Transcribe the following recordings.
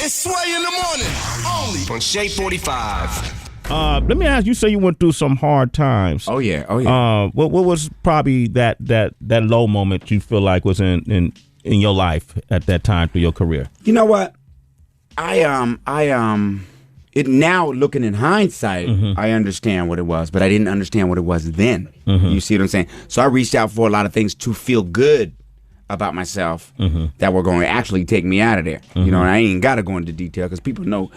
It's Sway in the morning, only on Shea 45. Let me ask you. Say you went through some hard times. Oh yeah. What was probably that low moment you feel like was in your life at that time through your career? You know what? It now looking in hindsight, I understand what it was, but I didn't understand what it was then. You see what I'm saying? So I reached out for a lot of things to feel good about myself that were going to actually take me out of there. You know, and I ain't got to go into detail because people know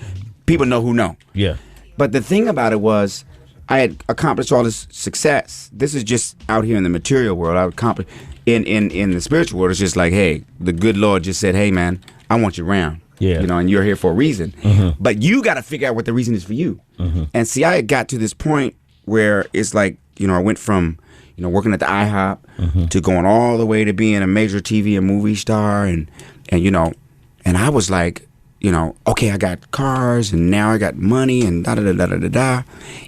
who know. Yeah. But the thing about it was, I had accomplished all this success. This is just out here in the material world. I accomplished in the spiritual world. It's just like, hey, the good Lord just said, hey man, I want you around. Yeah. You know, and you're here for a reason. But you got to figure out what the reason is for you. And see, I got to this point where it's like, you know, I went from, you know, working at the IHOP to going all the way to being a major TV and movie star. And you know, and I was like, you know, okay, I got cars and now I got money and da-da-da-da-da-da.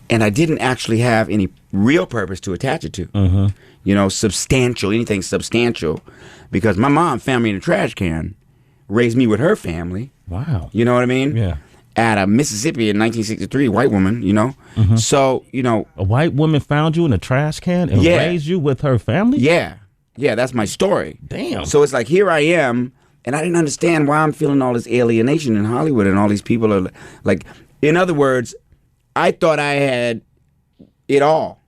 And I didn't actually have any real purpose to attach it to. You know, anything substantial. Because my mom found me in a trash can, raised me with her family. Wow. You know what I mean? Yeah. At a Mississippi in 1963, white woman, you know? So, you know. A white woman found you in a trash can and raised you with her family? Yeah. Yeah, that's my story. Damn. So it's like, here I am, and I didn't understand why I'm feeling all this alienation in Hollywood and all these people are like, in other words, I thought I had it all.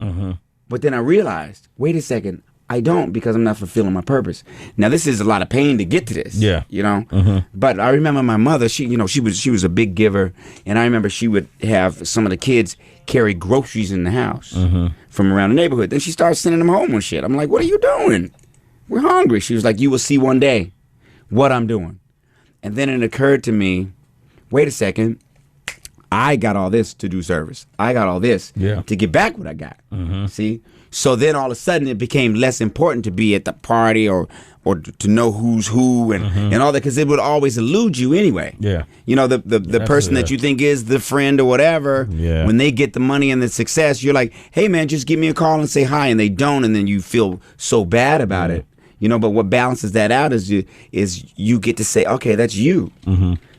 But then I realized, wait a second, I don't, because I'm not fulfilling my purpose. Now this is a lot of pain to get to this. Yeah. You know? But I remember my mother, she was a big giver, and I remember she would have some of the kids carry groceries in the house from around the neighborhood. Then she started sending them home and shit. I'm like, what are you doing? We're hungry. She was like, you will see one day what I'm doing. And then it occurred to me, wait a second, I got all this to do service. I got all this to get back what I got. See? So then all of a sudden it became less important to be at the party or to know who's who and all that, because it would always elude you anyway. Yeah. You know, the person that you think is the friend or whatever, when they get the money and the success, you're like, hey man, just give me a call and say hi, and they don't, and then you feel so bad about it. You know, but what balances that out is you get to say, okay, that's you.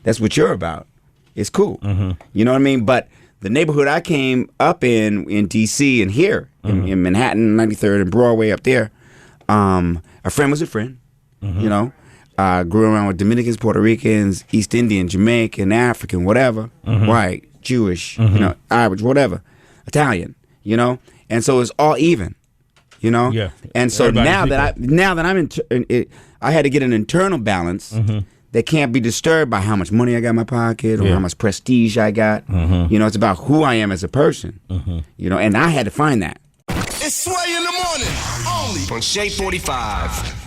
That's what you're about. It's cool. You know what I mean? But the neighborhood I came up in D.C. and here in Manhattan, 93rd and Broadway up there, a friend was a friend. You know, grew around with Dominicans, Puerto Ricans, East Indian, Jamaican, African, whatever, white, Jewish, you know, Irish, whatever, Italian. You know, and so it's all even. You know, and so now that I'm I had to get an internal balance that can't be disturbed by how much money I got in my pocket or how much prestige I got. You know, it's about who I am as a person. You know, and I had to find that. It's Sway in the morning, only on Shea 45.